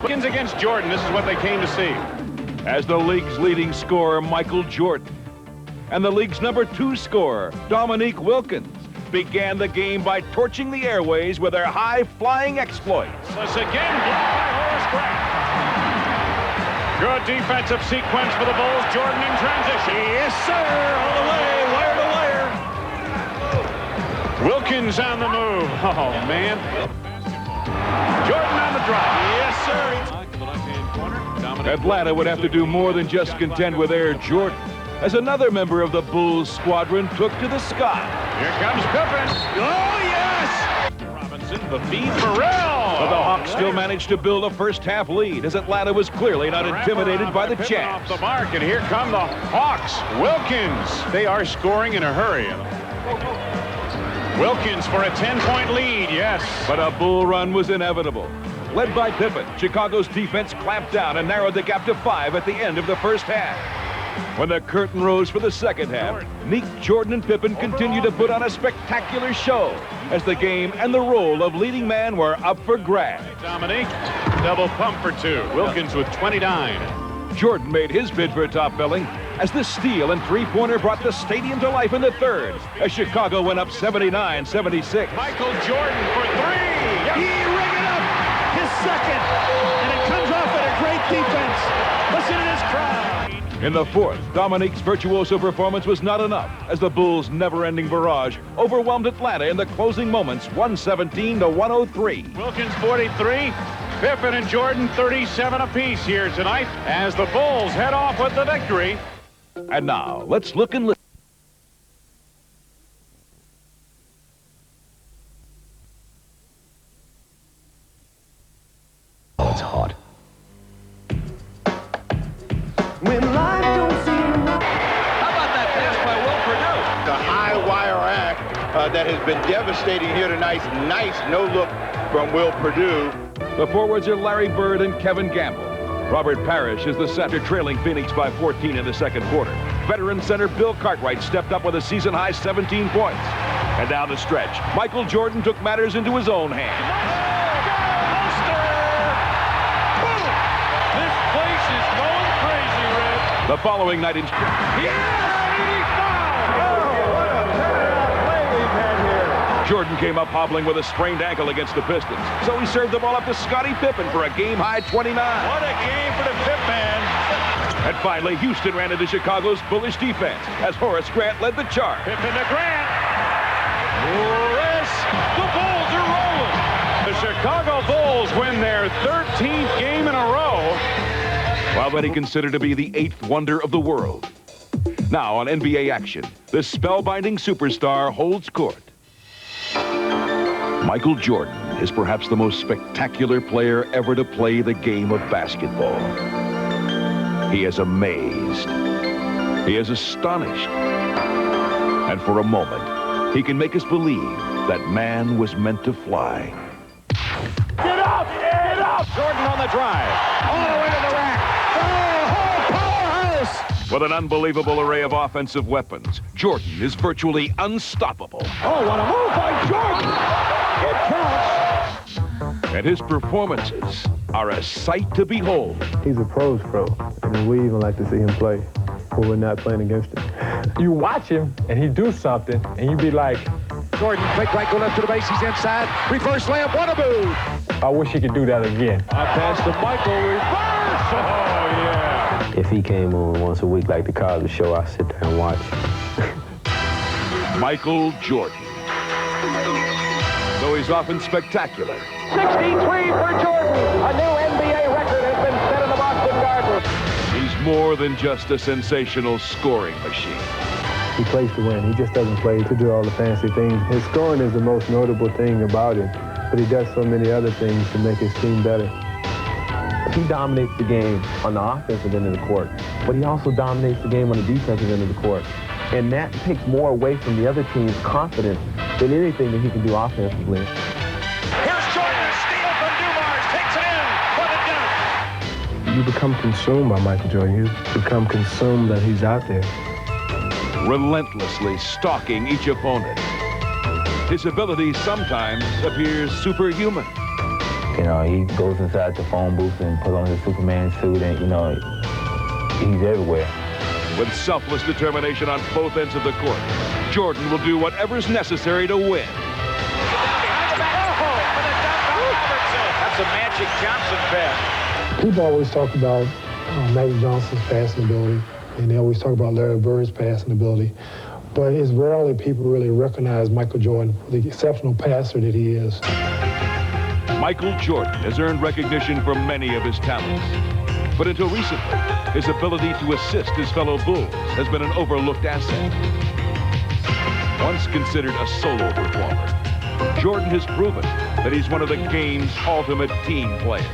Wilkins against Jordan. This is what they came to see. As the league's leading scorer, Michael Jordan, and the league's #2 scorer, Dominique Wilkins, began the game by torching the airways with their high-flying exploits. This again blocked by Horace Grant. Good defensive sequence for the Bulls. Jordan in transition. Yes, sir. All the way, layer to layer. Wilkins on the move. Oh, man. Jordan on the drive. Yes, sir. Atlanta would have to do more than just contend with Air Jordan, as another member of the Bulls squadron took to the sky. Here comes Pippen. Oh, yes! Robinson, the feed for Real. But the Hawks still managed to build a first-half lead, as Atlanta was clearly not intimidated by the chance. Off the mark, and here come the Hawks. Wilkins. They are scoring in a hurry. Wilkins for a 10-point lead, yes. But a Bull run was inevitable. Led by Pippen, Chicago's defense clamped down and narrowed the gap to 5 at the end of the first half. When the curtain rose for the second half, Neek, Jordan, and Pippen continued to put on a spectacular show as the game and the role of leading man were up for grabs. Dominique, double pump for 2. Wilkins with 29. Jordan made his bid for top billing as the steal and three-pointer brought the stadium to life in the third as Chicago went up 79-76. Michael Jordan for 3. He ring it up, his second, and it comes off at a great defense. Listen to this crowd. In the fourth, Dominique's virtuoso performance was not enough as the Bulls' never-ending barrage overwhelmed Atlanta in the closing moments, 117-103. Wilkins 43, Pippen and Jordan 37 apiece here tonight as the Bulls head off with the victory. And now, let's look and listen. Oh, it's hot. When life don't seem right. How about that pass by Will Perdue? The high wire act that has been devastating here tonight. Nice no look from Will Perdue. The forwards are Larry Bird and Kevin Gamble. Robert Parrish is the center, trailing Phoenix by 14 in the second quarter. Veteran center Bill Cartwright stepped up with a season-high 17 points. And down the stretch, Michael Jordan took matters into his own hands. This place is going crazy, Red. The following night in... Jordan came up hobbling with a sprained ankle against the Pistons, so he served the ball up to Scottie Pippen for a game-high 29. What a game for the Pip Man. And finally, Houston ran into Chicago's bullish defense as Horace Grant led the charge. Pippen to Grant. Horace, the Bulls are rolling. The Chicago Bulls win their 13th game in a row. While many consider to be the 8th wonder of the world. Now on NBA action, the spellbinding superstar holds court. Michael Jordan is perhaps the most spectacular player ever to play the game of basketball. He has amazed. He has astonished. And for a moment, he can make us believe that man was meant to fly. Get up! Get up! Jordan on the drive. All the way to the rack. Oh, powerhouse! With an unbelievable array of offensive weapons, Jordan is virtually unstoppable. Oh, what a move by Jordan! It counts. And his performances are a sight to behold. He's a pro's pro, and we even like to see him play when we're not playing against him. You watch him, and he do something, and you be like, Jordan, fake right, go left to the base, he's inside. Reverse layup, what a move! I wish he could do that again. I pass to Michael, reverse! Oh, yeah. If he came on once a week like the Cosby Show, I'd sit there and watch. Michael Jordan. Though he's often spectacular, 63 for Jordan. A new NBA record has been set in the Boston Garden. he's more than just a sensational scoring machine. He plays to win. He just doesn't play to do all the fancy things. His scoring is the most notable thing about him, but he does so many other things to make his team better. He dominates the game on the offensive end of the court, but he also dominates the game on the defensive end of the court. And that takes more away from the other team's confidence than anything that he can do offensively. Here's Jordan, a steal from Dumars, takes it in for the dunk. You become consumed by Michael Jordan. You become consumed that he's out there. Relentlessly stalking each opponent. His ability sometimes appears superhuman. You know, he goes inside the phone booth and puts on his Superman suit, and, you know, he's everywhere. With selfless determination on both ends of the court, Jordan will do whatever's necessary to win. That's a Magic Johnson pass. People always talk about Magic Johnson's passing ability, and they always talk about Larry Bird's passing ability. But it's rarely people really recognize Michael Jordan for the exceptional passer that he is. Michael Jordan has earned recognition for many of his talents. But until recently, his ability to assist his fellow Bulls has been an overlooked asset. Once considered a solo performer, Jordan has proven that he's one of the game's ultimate team players.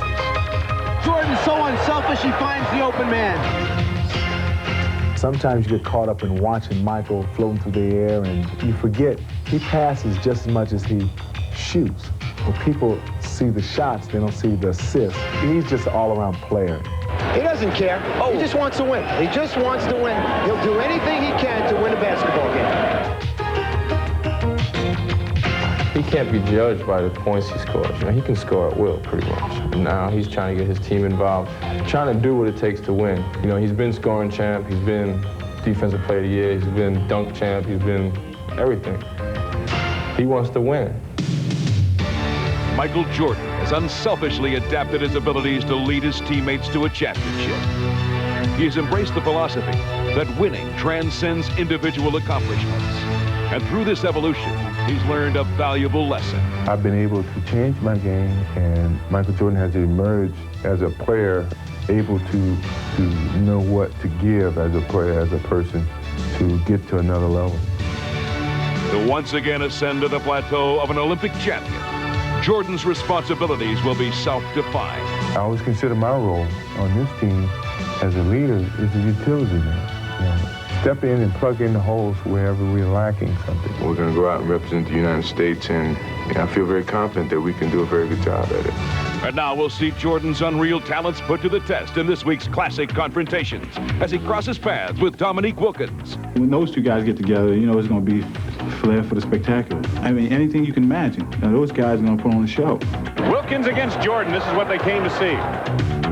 Jordan's so unselfish, he finds the open man. Sometimes you get caught up in watching Michael floating through the air, and you forget he passes just as much as he shoots. When people see the shots, they don't see the assists. He's just an all-around player. He doesn't care. He just wants to win. He just wants to win. He'll do anything he can to win a basketball game. He can't be judged by the points he scores. You know, he can score at will, pretty much. And now he's trying to get his team involved, trying to do what it takes to win. You know, he's been scoring champ, he's been defensive player of the year, he's been dunk champ, he's been everything. He wants to win. Michael Jordan has unselfishly adapted his abilities to lead his teammates to a championship. He has embraced the philosophy that winning transcends individual accomplishments. And through this evolution, he's learned a valuable lesson. I've been able to change my game, and Michael Jordan has emerged as a player able to know what to give as a player, as a person, to get to another level. To once again ascend to the plateau of an Olympic champion, Jordan's responsibilities will be self-defined. I always consider my role on this team as a leader is a utility man. You know, step in and plug in the holes wherever we're lacking something. We're going to go out and represent the United States, and I feel very confident that we can do a very good job at it. And now we'll see Jordan's unreal talents put to the test in this week's Classic Confrontations as he crosses paths with Dominique Wilkins. When those two guys get together, you know it's going to be flair for the spectacular. I mean, anything you can imagine. Now, those guys are going to put on a show. Wilkins against Jordan. This is what they came to see.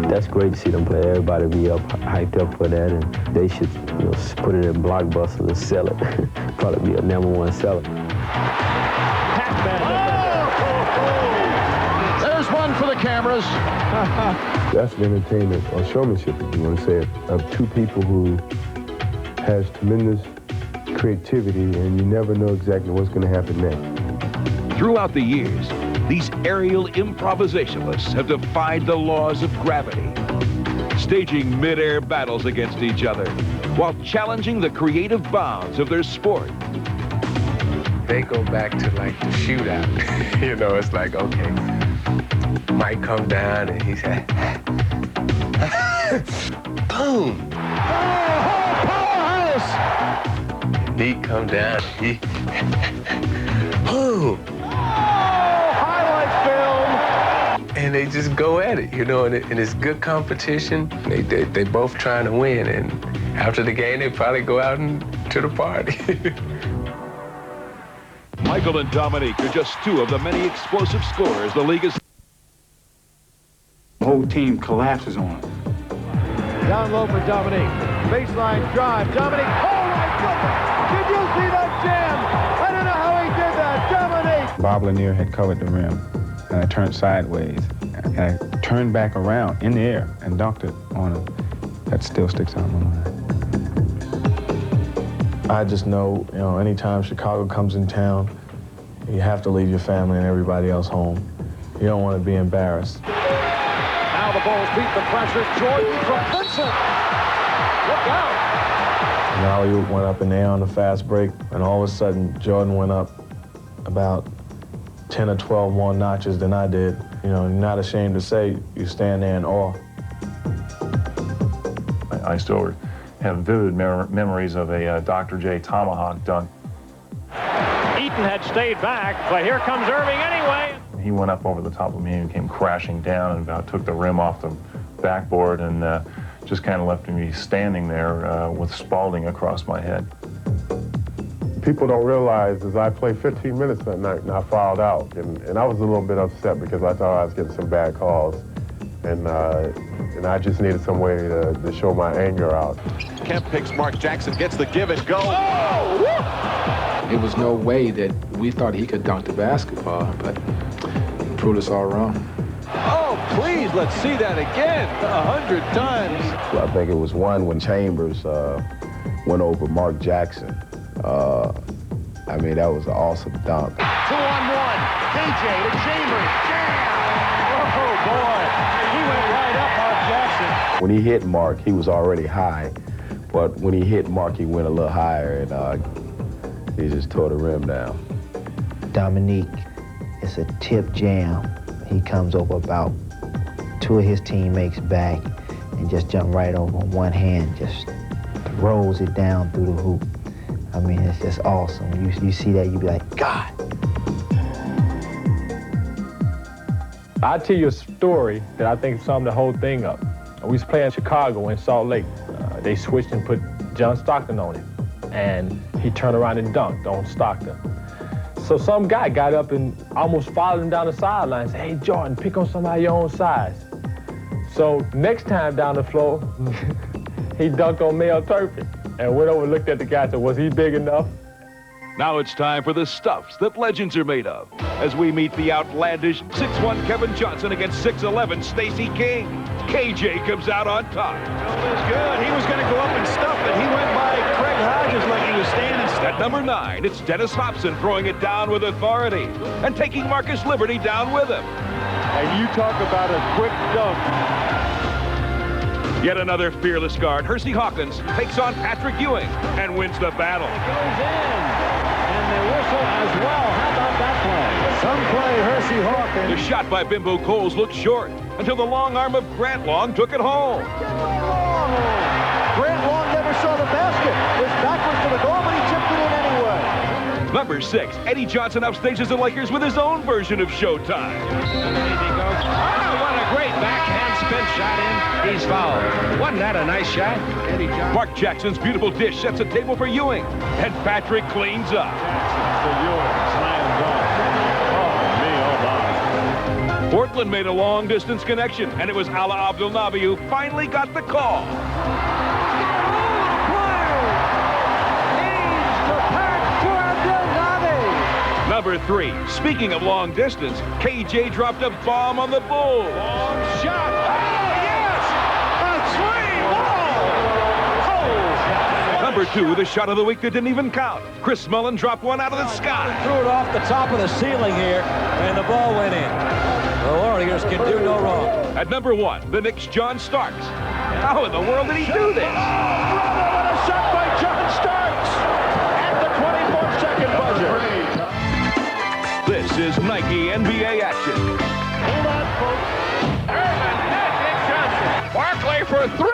That's great to see them play. Everybody be hyped up for that, and they should, you know, put it in Blockbuster and sell it. Probably be a #1 seller. There's one for the cameras. That's an entertainment or showmanship, if you want to say it, of two people who has tremendous creativity, and you never know exactly what's going to happen next. Throughout the years, these aerial improvisationalists have defied the laws of gravity, staging mid-air battles against each other while challenging the creative bounds of their sport. They go back to like the shootout. You know, it's like, okay, Mike come down and he said, boom. Oh, powerhouse! He come down, he, boom. And they just go at it, you know, and it's good competition. They both trying to win, and after the game, they probably go out to the party. Michael and Dominique are just two of the many explosive scorers the league has. The whole team collapses on him. Down low for Dominique. Baseline drive. Dominique. Oh, my goodness! Did you see that jam? I don't know how he did that. Dominique! Bob Lanier had covered the rim, and I turned sideways, and I turned back around in the air and dunked it on him. That still sticks out in my mind. I just know, you know, anytime Chicago comes in town, you have to leave your family and everybody else home. You don't want to be embarrassed. Now the Bulls beat the pressure. Jordan from Vincent. Look out. And alley-oop went up in the air on the fast break, and all of a sudden, Jordan went up about 10 or 12 more notches than I did. You know, not ashamed to say, you stand there in awe. I still have vivid memories of a Dr. J tomahawk dunk. Eaton had stayed back, but here comes Irving anyway. He went up over the top of me and came crashing down and about took the rim off the backboard and just kind of left me standing there with Spalding across my head. People don't realize is I played 15 minutes that night and I fouled out. And I was a little bit upset because I thought I was getting some bad calls. And I just needed some way to show my anger out. Kemp picks Mark Jackson, gets the give and go. Oh! It was no way that we thought he could dunk the basketball, but he proved us all wrong. Oh, please, let's see that again 100 times. Well, I think it was one when Chambers went over Mark Jackson. I mean, that was an awesome dunk. 2-on-1, KJ to Chambers, jam! Oh, boy, he went right up Mark Jackson. When he hit Mark, he was already high, but when he hit Mark, he went a little higher, and he just tore the rim down. Dominique, it's a tip jam. He comes over about 2 of his teammates back and just jump right over on one hand, just rolls it down through the hoop. I mean, it's just awesome. You see that, you be like, God. I'll tell you a story that I think summed the whole thing up. We was playing Chicago in Salt Lake. They switched and put John Stockton on him, and he turned around and dunked on Stockton. So some guy got up and almost followed him down the sideline and said, hey, Jordan, pick on somebody your own size. So next time down the floor, he dunked on Mel Turpin and went over and looked at the guy and said, was he big enough? Now it's time for the stuffs that legends are made of, as we meet the outlandish 6'1" Kevin Johnson against 6'11" Stacey King. KJ comes out on top. That's good. He was going to go up and stuff it. He went by Craig Hodges like he was standing still. At number 9, it's Dennis Hobson throwing it down with authority and taking Marcus Liberty down with him. And you talk about a quick dunk. Yet another fearless guard, Hersey Hawkins, takes on Patrick Ewing and wins the battle. It goes in. And the whistle as well. How about that play? Some play, Hersey Hawkins. The shot by Bimbo Coles looked short until the long arm of Grant Long took it home. Grant Long never saw the basket. It was backwards to the goal, but he tipped it in anyway. Number 6, Eddie Johnson upstages the Lakers with his own version of Showtime. Oh, what a great backhand spin shot in. He's fouled. Wasn't that a nice shot? Eddie Johnson. Mark Jackson's beautiful dish sets a table for Ewing, and Patrick cleans up. Portland made a long-distance connection, and it was Ala Abdelnaby who finally got the call. Number 3, speaking of long distance, KJ dropped a bomb on the Bulls. Long shot. Oh, yes! A 3 ball! Oh! Number 2, the shot of the week that didn't even count. Chris Mullin dropped one out of the sky. Threw it off the top of the ceiling here, and the ball went in. The Warriors can do no wrong. At number 1, the Knicks' John Starks. How in the world did he do this? Oh, brother, what a shot by John Starks! At the 24-second buzzer. This is Nike NBA action. Hold on, folks. Magic Johnson. Barkley for 3.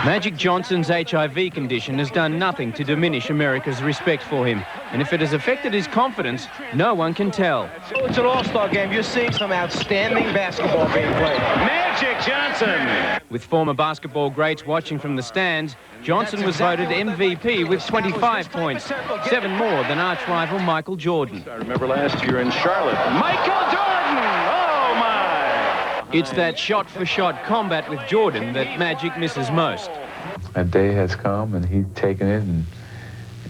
Magic Johnson's HIV condition has done nothing to diminish America's respect for him. And if it has affected his confidence, no one can tell. It's an all-star game. You're seeing some outstanding basketball being played. Magic Johnson. With former basketball greats watching from the stands, Johnson was voted MVP with 25 points, 7 more than arch-rival Michael Jordan. I remember last year in Charlotte. Michael Jordan! Oh, my! It's that shot-for-shot combat with Jordan that Magic misses most. That day has come, and he's taking it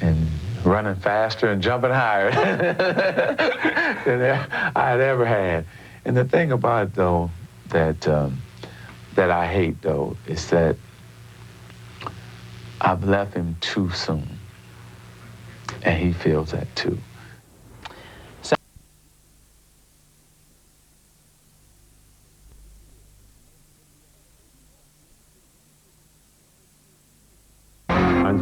and running faster and jumping higher than I had ever had. And the thing about it, though, that I hate, though, is that I've left him too soon, and he feels that too.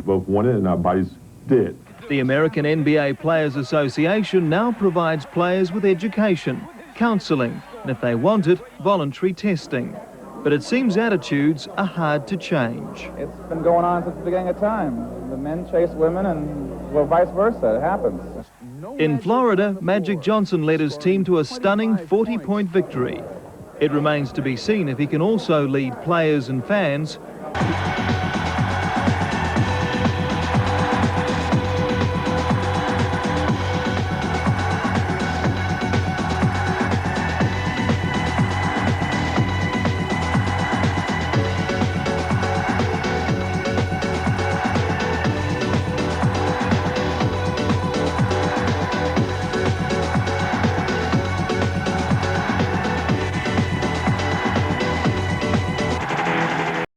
Both wanted and our bodies did. The American NBA Players Association now provides players with education, counseling, and if they want it, voluntary testing. But it seems attitudes are hard to change. It's been going on since the beginning of time. The men chase women and, well, vice versa. It happens. In Florida, Magic Johnson led his team to a stunning 40-point victory. It remains to be seen if he can also lead players and fans